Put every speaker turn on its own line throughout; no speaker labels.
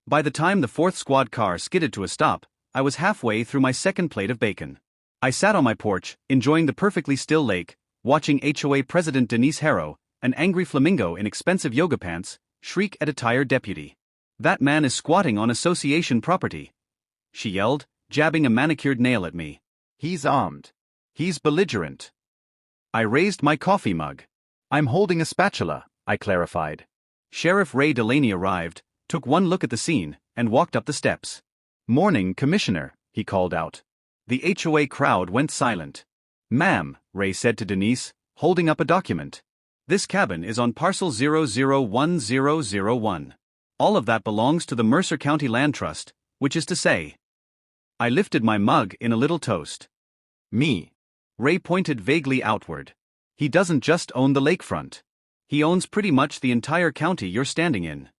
By the time the fourth squad car skidded to a stop, I was halfway through my second plate of bacon. I sat on my porch, enjoying the perfectly still lake, watching HOA President Denise Harrow, an angry flamingo in expensive yoga pants, shriek at a tired deputy. "That man is squatting on association property," she yelled, jabbing a manicured nail at me.
"He's armed.
"He's belligerent." I raised my coffee mug.
"I'm holding a spatula," I clarified.
Sheriff Ray Delaney arrived, took one look at the scene, and walked up the steps.
"Morning, Commissioner," he called out.
The HOA crowd went silent. "Ma'am," Ray said to Denise, holding up a document. "This cabin is on parcel 001001. All of that belongs to the Mercer County Land Trust, which is to say." I lifted my mug in a little toast.
"Me."
Ray pointed vaguely outward. "He doesn't just own the lakefront. He owns pretty much the entire county you're standing in."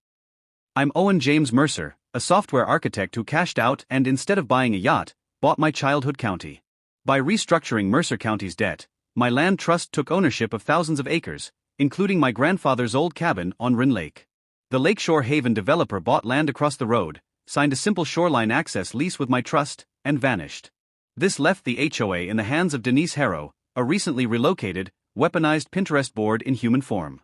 "I'm Owen James Mercer, a software architect who cashed out and instead of buying a yacht, bought my childhood county. By restructuring Mercer County's debt, my land trust took ownership of thousands of acres, including my grandfather's old cabin on Ryn Lake. The Lakeshore Haven developer bought land across the road, signed a simple shoreline access lease with my trust, and vanished. This left the HOA in the hands of Denise Harrow, a recently relocated, weaponized Pinterest board in human form.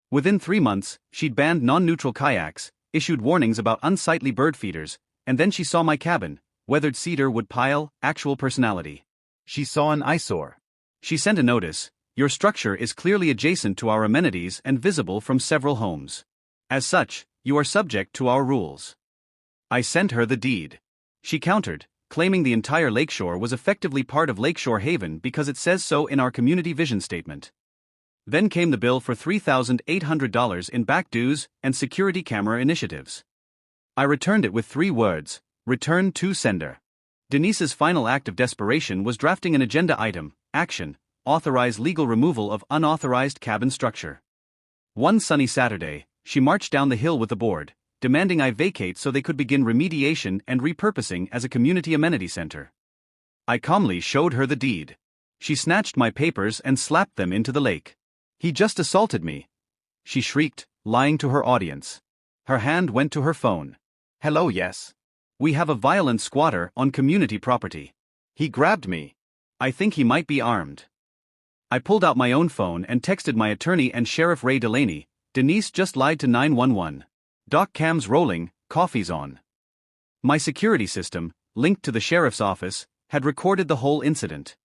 Within 3 months, she'd banned non-neutral kayaks, issued warnings about unsightly bird feeders, and then she saw my cabin, weathered cedar wood pile, actual personality.
She saw an eyesore.
She sent a notice: "Your structure is clearly adjacent to our amenities and visible from several homes. As such, you are subject to our rules." I sent her the deed. She countered, claiming the entire lakeshore was effectively part of Lakeshore Haven because it says so in our community vision statement. Then came the bill for $3,800 in back dues and security camera initiatives. I returned it with 3 words: "Return to sender." Denise's final act of desperation was drafting an agenda item: action, authorize legal removal of unauthorized cabin structure. One sunny Saturday, she marched down the hill with the board, demanding I vacate so they could begin remediation and repurposing as a community amenity center. I calmly showed her the deed. She snatched my papers and slapped them into the lake. "He just assaulted me," she shrieked, lying to her audience. Her hand went to her phone.
"Hello, yes.
"We have a violent squatter on community property.
He grabbed me.
I think he might be armed." I pulled out my own phone and texted my attorney and Sheriff Ray Delaney. "Denise just lied to 911. Doc cams rolling, coffee's on." My security system, linked to the sheriff's office, had recorded the whole incident.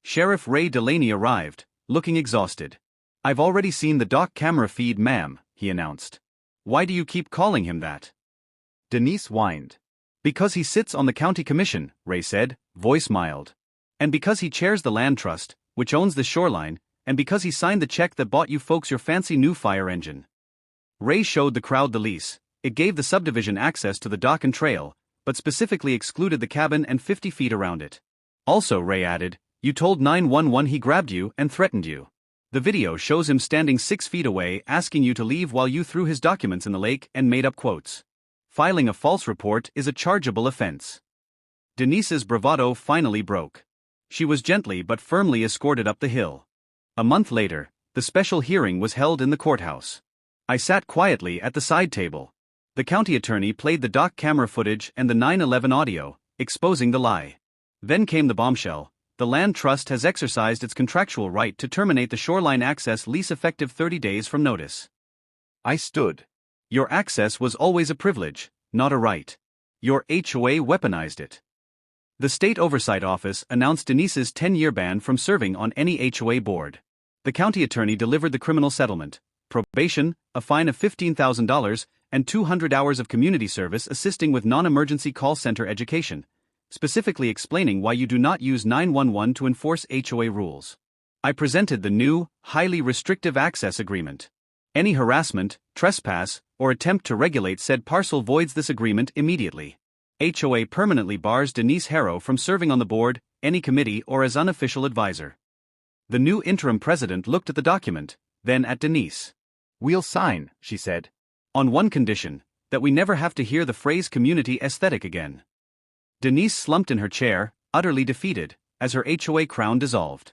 Sheriff Ray Delaney arrived, looking exhausted. "I've already seen the doc camera feed, ma'am," he announced. "Why do you keep calling him that?"
Denise whined.
"Because he sits on the county commission," Ray said, voice mild. "And because he chairs the land trust, which owns the shoreline, and because he signed the check that bought you folks your fancy new fire engine." Ray showed the crowd the lease. It gave the subdivision access to the dock and trail, but specifically excluded the cabin and 50 feet around it. "Also," Ray added, "you told 911 he grabbed you and threatened you. The video shows him standing 6 feet away asking you to leave while you threw his documents in the lake and made up quotes. Filing a false report is a chargeable offense." Denise's bravado finally broke. She was gently but firmly escorted up the hill. A month later, the special hearing was held in the courthouse. I sat quietly at the side table. The county attorney played the dock camera footage and the 911 audio, exposing the lie. Then came the bombshell: the land trust has exercised its contractual right to terminate the shoreline access lease effective 30 days from notice.
I stood.
"Your access was always a privilege, not a right. Your HOA weaponized it." The State Oversight Office announced Denise's 10-year ban from serving on any HOA board. The county attorney delivered the criminal settlement: probation, a fine of $15,000, and 200 hours of community service assisting with non-emergency call center education, specifically explaining why you do not use 911 to enforce HOA rules. I presented the new, highly restrictive access agreement. Any harassment, trespass, or attempt to regulate said parcel voids this agreement immediately. HOA permanently bars Denise Harrow from serving on the board, any committee, or as unofficial advisor. The new interim president looked at the document, then at Denise.
"We'll sign," she said.
"On one condition, that we never have to hear the phrase community aesthetic again." Denise slumped in her chair, utterly defeated, as her HOA crown dissolved.